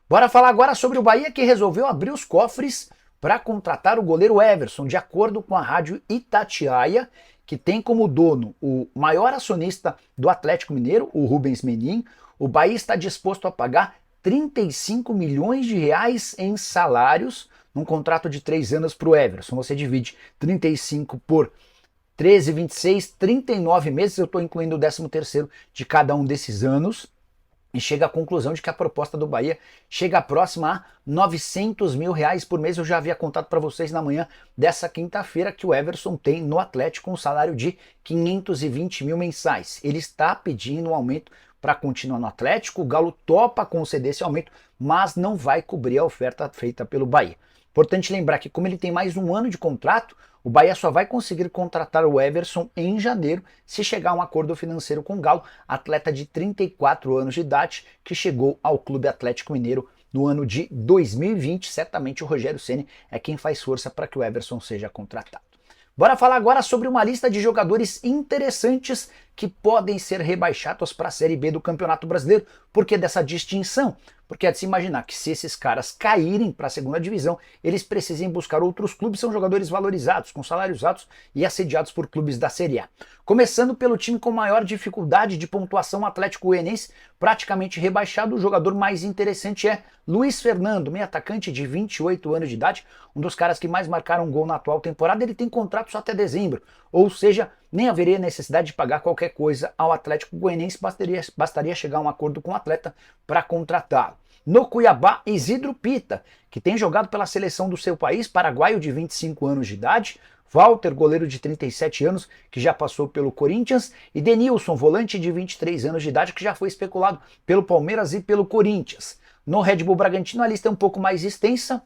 Bora falar agora sobre o Bahia que resolveu abrir os cofres para contratar o goleiro Everson, de acordo com a rádio Itatiaia, que tem como dono o maior acionista do Atlético Mineiro, o Rubens Menin. O Bahia está disposto a pagar 35 milhões de reais em salários num contrato de 3 anos para o Everson. Você divide 35 por 13, 26, 39 meses, eu estou incluindo o 13º de cada um desses anos, e chega à conclusão de que a proposta do Bahia chega próxima a 900 mil reais por mês. Eu já havia contado para vocês na manhã dessa quinta-feira que o Everson tem no Atlético um salário de 520 mil mensais. Ele está pedindo um aumento para continuar no Atlético, o Galo topa conceder esse aumento, mas não vai cobrir a oferta feita pelo Bahia. Importante lembrar que como ele tem mais um ano de contrato, o Bahia só vai conseguir contratar o Everson em janeiro se chegar a um acordo financeiro com o Galo, atleta de 34 anos de idade que chegou ao Clube Atlético Mineiro no ano de 2020. Certamente o Rogério Ceni é quem faz força para que o Everson seja contratado. Bora falar agora sobre uma lista de jogadores interessantes que podem ser rebaixados para a Série B do Campeonato Brasileiro. Por que dessa distinção? Porque é de se imaginar que se esses caras caírem para a segunda divisão, eles precisem buscar outros clubes. São jogadores valorizados, com salários altos e assediados por clubes da Série A. Começando pelo time com maior dificuldade de pontuação, Atlético Goianiense, praticamente rebaixado. O jogador mais interessante é Luiz Fernando, meio atacante de 28 anos de idade, um dos caras que mais marcaram gol na atual temporada. Ele tem contrato só até dezembro, ou seja, nem haveria necessidade de pagar qualquer coisa ao Atlético Goianiense, bastaria chegar a um acordo com o atleta para contratá-lo. No Cuiabá, Isidro Pita, que tem jogado pela seleção do seu país, paraguaio de 25 anos de idade, Walter, goleiro de 37 anos, que já passou pelo Corinthians, e Denilson, volante de 23 anos de idade, que já foi especulado pelo Palmeiras e pelo Corinthians. No Red Bull Bragantino, a lista é um pouco mais extensa.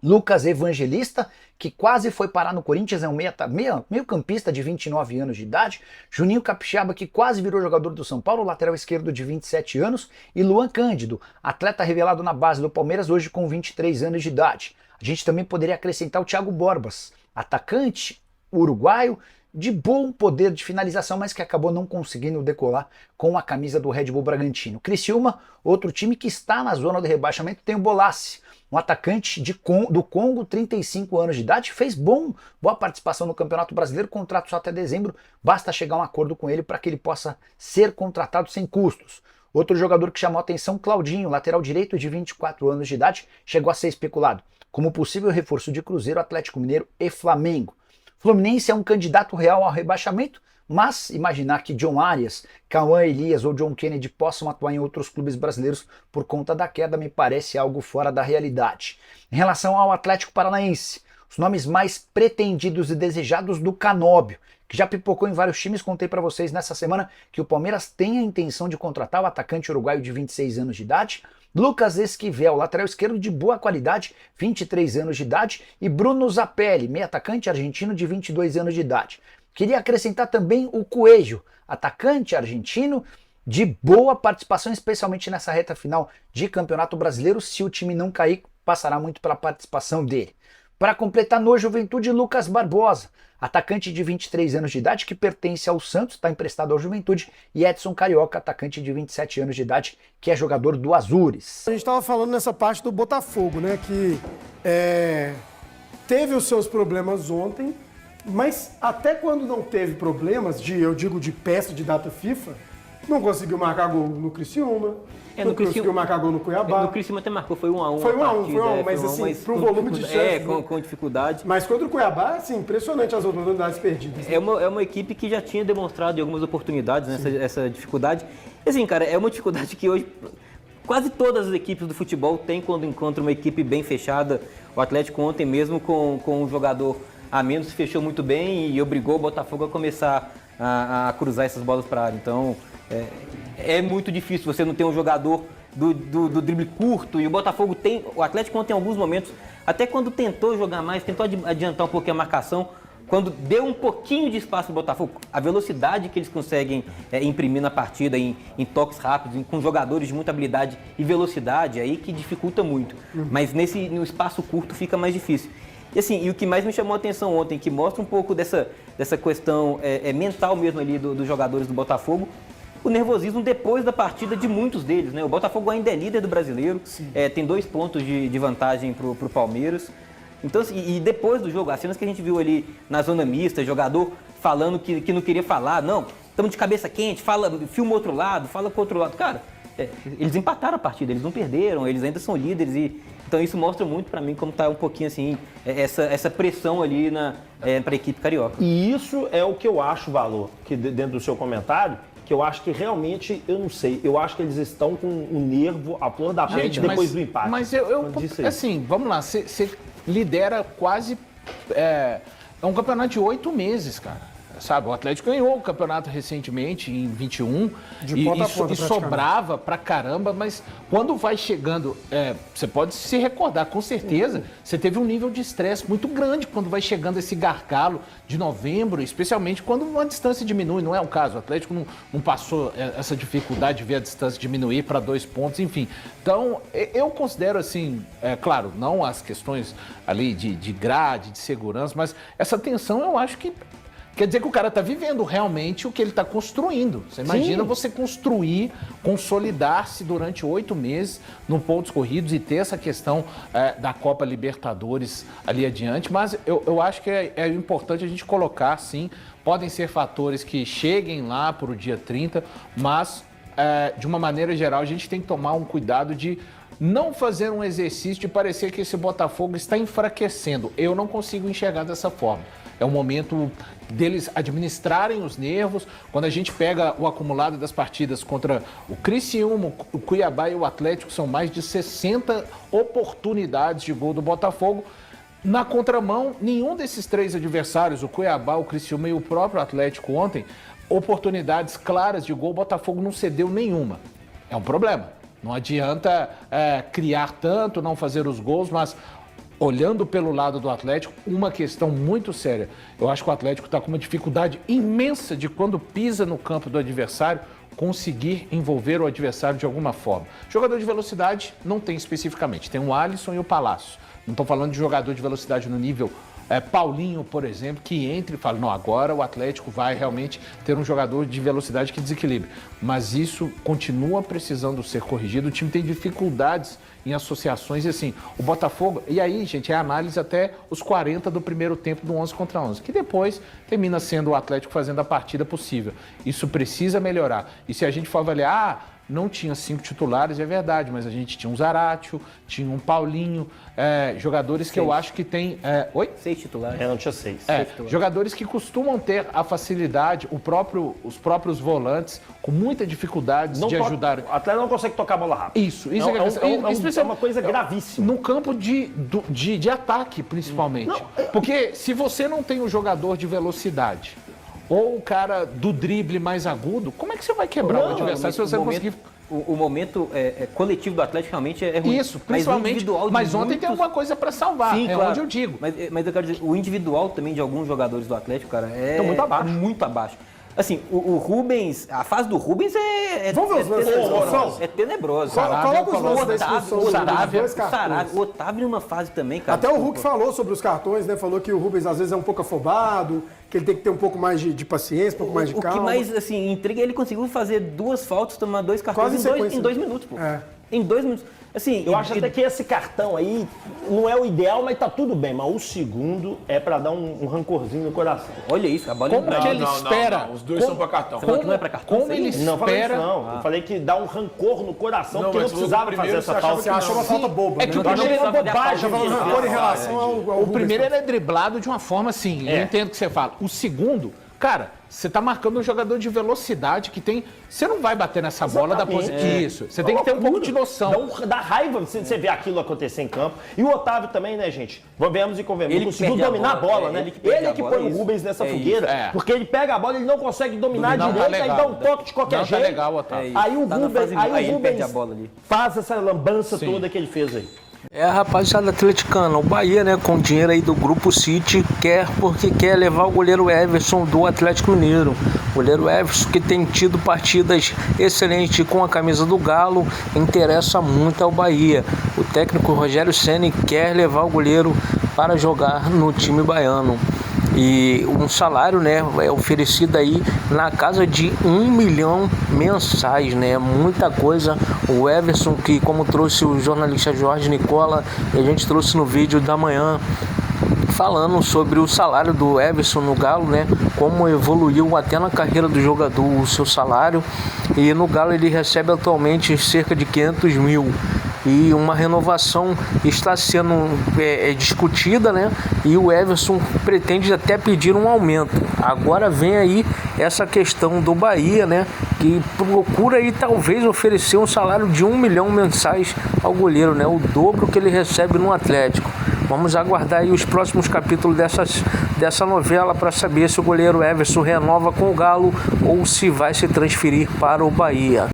Lucas Evangelista, que quase foi parar no Corinthians, é um meio campista de 29 anos de idade. Juninho Capixaba, que quase virou jogador do São Paulo, lateral esquerdo de 27 anos. E Luan Cândido, atleta revelado na base do Palmeiras, hoje com 23 anos de idade. A gente também poderia acrescentar o Thiago Borbas, atacante uruguaio, de bom poder de finalização, mas que acabou não conseguindo decolar com a camisa do Red Bull Bragantino. Criciúma, outro time que está na zona de rebaixamento, tem o Bolassi, um atacante do Congo, 35 anos de idade, fez boa participação no Campeonato Brasileiro, contrato só até dezembro, basta chegar a um acordo com ele para que ele possa ser contratado sem custos. Outro jogador que chamou a atenção, Claudinho, lateral direito de 24 anos de idade, chegou a ser especulado como possível reforço de Cruzeiro, Atlético Mineiro e Flamengo. Fluminense é um candidato real ao rebaixamento, mas imaginar que John Arias, Cauã Elias ou John Kennedy possam atuar em outros clubes brasileiros por conta da queda me parece algo fora da realidade. Em relação ao Atlético Paranaense, os nomes mais pretendidos e desejados do Canóbio, que já pipocou em vários times, contei para vocês nessa semana que o Palmeiras tem a intenção de contratar o atacante uruguaio de 26 anos de idade, Lucas Esquivel, lateral esquerdo de boa qualidade, 23 anos de idade, e Bruno Zapelli, meio atacante argentino de 22 anos de idade. Queria acrescentar também o Coelho, atacante argentino de boa participação, especialmente nessa reta final de Campeonato Brasileiro. Se o time não cair, passará muito pela participação dele. Para completar, no Juventude, Lucas Barbosa, atacante de 23 anos de idade que pertence ao Santos, está emprestado ao Juventude, e Edson Carioca, atacante de 27 anos de idade, que é jogador do Azures. A gente estava falando nessa parte do Botafogo, né, que teve os seus problemas ontem, mas até quando não teve problemas, eu digo de peça de data FIFA, não conseguiu marcar gol no Criciúma, não conseguiu marcar gol no Cuiabá. No Criciúma até marcou, foi 1-1. Foi 1-1, mas assim, pro volume de chances. Com dificuldade. Mas contra o Cuiabá, assim, impressionante as oportunidades perdidas. É uma equipe que já tinha demonstrado em algumas oportunidades essa dificuldade. E assim, cara, é uma dificuldade que hoje quase todas as equipes do futebol têm quando encontram uma equipe bem fechada. O Atlético ontem mesmo com um jogador a menos se fechou muito bem e obrigou o Botafogo a começar a cruzar essas bolas para a área. Então, é muito difícil você não ter um jogador do drible curto, e o Atlético ontem em alguns momentos, até quando tentou jogar mais, tentou adiantar um pouquinho a marcação, quando deu um pouquinho de espaço para o Botafogo, a velocidade que eles conseguem imprimir na partida em toques rápidos, com jogadores de muita habilidade e velocidade, aí que dificulta muito. Mas no espaço curto fica mais difícil. E assim, o que mais me chamou a atenção ontem, que mostra um pouco dessa questão mental mesmo ali dos jogadores do Botafogo, o nervosismo depois da partida de muitos deles, né? O Botafogo ainda é líder do Brasileiro, tem 2 pontos de vantagem pro Palmeiras. Então, assim, e depois do jogo, as cenas que a gente viu ali na zona mista, jogador falando que não queria falar, não, estamos de cabeça quente, filma o outro lado, fala pro outro lado. Cara, eles empataram a partida, eles não perderam, eles ainda são líderes e... Então isso mostra muito pra mim como tá um pouquinho assim, essa pressão ali pra equipe carioca. E isso é o que eu acho, Valor, que dentro do seu comentário, que eu acho que realmente, eu não sei, eu acho que eles estão com o nervo, a flor da pele depois do empate. Mas assim, vamos lá, você lidera quase, é um campeonato de 8 meses, cara. Sabe, o Atlético ganhou o campeonato recentemente, em 21, e sobrava pra caramba, mas quando vai chegando, você pode se recordar, com certeza, você teve um nível de estresse muito grande quando vai chegando esse gargalo de novembro, especialmente quando uma distância diminui, não é o caso, o Atlético não passou essa dificuldade de ver a distância diminuir para 2 pontos, enfim. Então, eu considero assim, claro, não as questões ali de grade, de segurança, mas essa tensão eu acho que quer dizer que o cara está vivendo realmente o que ele está construindo. Você imagina você construir, consolidar-se durante 8 meses no pontos corridos e ter essa questão da Copa Libertadores ali adiante. Mas eu acho que é importante a gente colocar, sim, podem ser fatores que cheguem lá para o dia 30, mas de uma maneira geral a gente tem que tomar um cuidado de não fazer um exercício de parecer que esse Botafogo está enfraquecendo. Eu não consigo enxergar dessa forma. É o momento deles administrarem os nervos. Quando a gente pega o acumulado das partidas contra o Criciúma, o Cuiabá e o Atlético, são mais de 60 oportunidades de gol do Botafogo. Na contramão, nenhum desses 3 adversários, o Cuiabá, o Criciúma e o próprio Atlético ontem, oportunidades claras de gol, o Botafogo não cedeu nenhuma. É um problema. Não adianta criar tanto, não fazer os gols, mas... Olhando pelo lado do Atlético, uma questão muito séria. Eu acho que o Atlético está com uma dificuldade imensa de, quando pisa no campo do adversário, conseguir envolver o adversário de alguma forma. Jogador de velocidade não tem especificamente. Tem o Alisson e o Palácio. Não estou falando de jogador de velocidade no nível Paulinho, por exemplo, que entra e fala, não, agora o Atlético vai realmente ter um jogador de velocidade que desequilibre. Mas isso continua precisando ser corrigido. O time tem dificuldades em associações, e assim, o Botafogo, e aí, gente, é análise até os 40 do primeiro tempo do 11 contra 11, que depois termina sendo o Atlético fazendo a partida possível. Isso precisa melhorar. E se a gente for avaliar, não tinha 5 titulares, é verdade, mas a gente tinha um Zaratio, tinha um Paulinho, jogadores que 6. Eu acho que tem... 6 titulares. Não tinha 6. Jogadores que costumam ter a facilidade, os próprios volantes, com muita dificuldade de ajudar. O Atlético não consegue tocar a bola rápido. Isso é uma coisa gravíssima. No campo de ataque, principalmente. Porque se você não tem um jogador de velocidade, ou o cara do drible mais agudo, como é que você vai quebrar o adversário se você não conseguir... O momento coletivo do Atlético realmente é ruim. Isso, principalmente. Mas ontem tem alguma coisa para salvar, sim, claro. Onde eu digo. Mas eu quero dizer, o individual também de alguns jogadores do Atlético, cara, é muito abaixo. Muito abaixo. Assim, o Rubens, a fase do Rubens Vamos ver os lances. É tenebrosa. Coloca os lances da expulsão do Sarabia. O Otávio numa fase também, cara. Até o Hulk falou sobre os cartões, né? Falou que o Rubens às vezes é um pouco afobado, que ele tem que ter um pouco mais de paciência, um pouco mais de calma. O que mais, assim, intriga, ele conseguiu fazer 2 faltas, tomar 2 cartões em 2 minutos, pô. Em 2 minutos. Assim, eu acho até que esse cartão aí não é o ideal, mas tá tudo bem. Mas o segundo é pra dar um rancorzinho no coração. Olha isso, a bola como que ele espera? Não, os 2 são pra cartão. Você falou que não é pra cartão? Como ele espera? Não falei isso, não. Eu falei que dá um rancor no coração, porque não precisava fazer essa falta. Você achou uma falta boba. É que o primeiro é uma bobagem. rancor em relação ao O primeiro ele é driblado de uma forma assim, eu entendo o que você fala. O segundo, cara, você tá marcando um jogador de velocidade que tem... Você não vai bater nessa bola da posição. Isso. Você tem que ter um pouco de noção. Dá raiva você ver aquilo acontecer em campo. E o Otávio também, né, gente? Vamos e convenhamos. Ele conseguiu dominar a bola, né? Ele que põe o Rubens nessa fogueira. Porque ele pega a bola, ele não consegue dominar direito, aí dá um toque de qualquer jeito. Tá legal, Otávio. Aí o Rubens faz essa lambança toda que ele fez aí. Rapaziada atleticana, o Bahia, né, com dinheiro aí do Grupo City, quer levar o goleiro Everson do Atlético Mineiro. O goleiro Everson, que tem tido partidas excelentes com a camisa do Galo, interessa muito ao Bahia. O técnico Rogério Ceni quer levar o goleiro para jogar no time baiano. E um salário, né, é oferecido aí na casa de 1 milhão mensais, né? Muita coisa. O Everson, que como trouxe o jornalista Jorge Nicola, e a gente trouxe no vídeo da manhã, falando sobre o salário do Everson no Galo, né? Como evoluiu até na carreira do jogador o seu salário. E no Galo ele recebe atualmente cerca de 500 mil. E uma renovação está sendo discutida, né? E o Everson pretende até pedir um aumento. Agora vem aí essa questão do Bahia, né? Que procura aí talvez oferecer um salário de 1 milhão mensais ao goleiro, né? O dobro que ele recebe no Atlético. Vamos aguardar aí os próximos capítulos dessa novela para saber se o goleiro Everson renova com o Galo ou se vai se transferir para o Bahia.